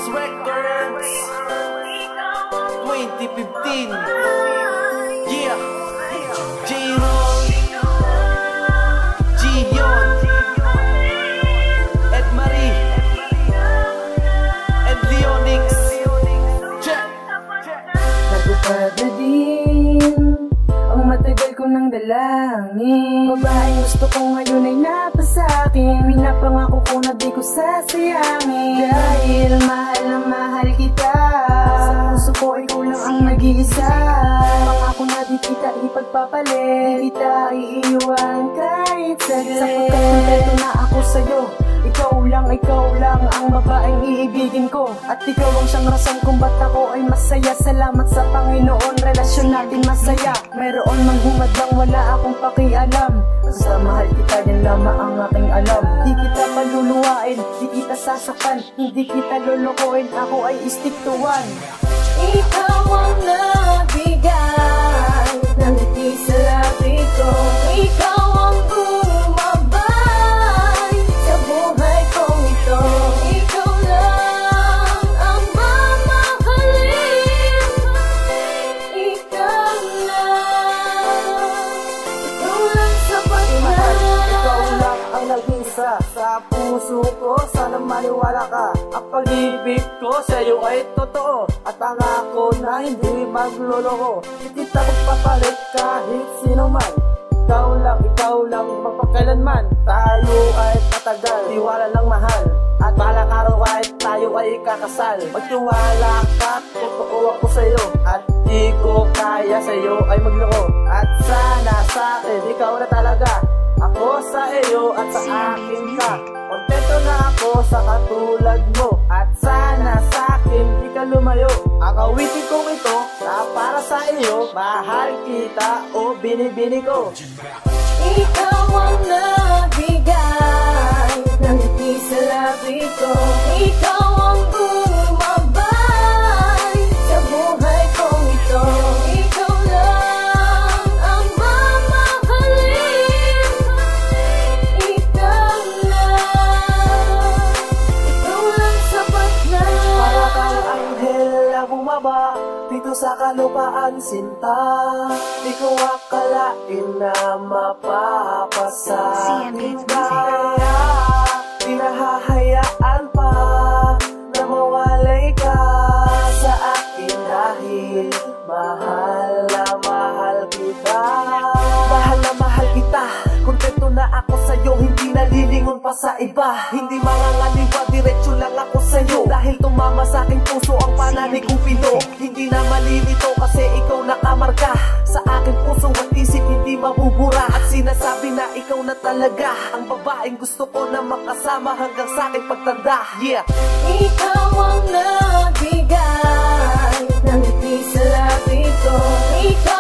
Records 2015. Yeah, J-Roll, Gion, Ed Marie, and Leonix. Check. Nagupad na din ang matagal ko nang dalangin. Babaeng gusto ko ngayon ay napasakin. Pinapangako ko na di ko sasayangin. Dahil mahal na mahal kita. Sa puso ko ikaw lang ang nag-iisa. Pangako na di kita ipagpapalit. Di kita iiwan kahit saglit. Sapagkat kompleto na ako sa'yo. Ikaw lang ang babaeng iibigin ko. At ikaw ang siyang rason kung ba't ako ay masaya. Salamat sa Panginoon, relasyon natin masaya. Mayroon man humadlang, wala akong pakialam. Basta mahal kita, yan lamang ang aking alam. Di kita paluluwain, di kita sasaktan, hindi kita lulukoin, ako ay stick to one. Ikaw ang nabigay ng ngiti sa labi ko. Ikaw ang gumabay sa buhay kong ito. Ikaw lang ang mamahalin. Ikaw lang sapat na. Ikaw lang ang nag-isa sa puso ko. Sana maniwala ka. Ang pag-ibig ko sa'yo ay totoo. At ang ako na hindi magluloko. Di kita magpapalit kahit sino man. Ikaw lang, mapagkailanman. Tayo ay patagal, tiwala lang mahal. At balang araw kahit tayo ay kakasal. Magtiwala ka, totoo ako sa'yo. At di ko kaya sa'yo ay magloko. At sana sa'kin, ikaw na talaga. Ako sa iyo at sa akin ka. Kontento na ako sa katulad mo. At sana sa'kin di ka lumayo. Ang awitin kong ito na para sa iyo. Mahal kita o binibini ko. Ikaw ang nabigay ng ngiti sa labi ko. Ikaw ang gumabay sa buhay kong ito. Ikaw lang ang mamahalin. Ikaw lang sapat na. Para kang anghel na bumaba dito sa kalupaan, sinta. Di ko akalain na mapapasakin ka. Kaya pinahahayaan pa na mawalay ka sa akin. Dahil mahal na mahal kita. Mahal na mahal kita. Kontento na ako sa'yo, hindi nalilingon pa sa iba. Hindi mangangaliwa, diretso lang ako sa'yo. Dahil tumama sa aking puso ang pananig Cupido. Hindi na malilito kasi ikaw nakamarka sa aking puso at isip, hindi mabubura. At sinasabi na ikaw na talaga ang babaeng gusto ko na makasama hanggang sa aking pagtanda. Yeah! Ikaw ang nabigay ng ngiti sa labi ko. Ikaw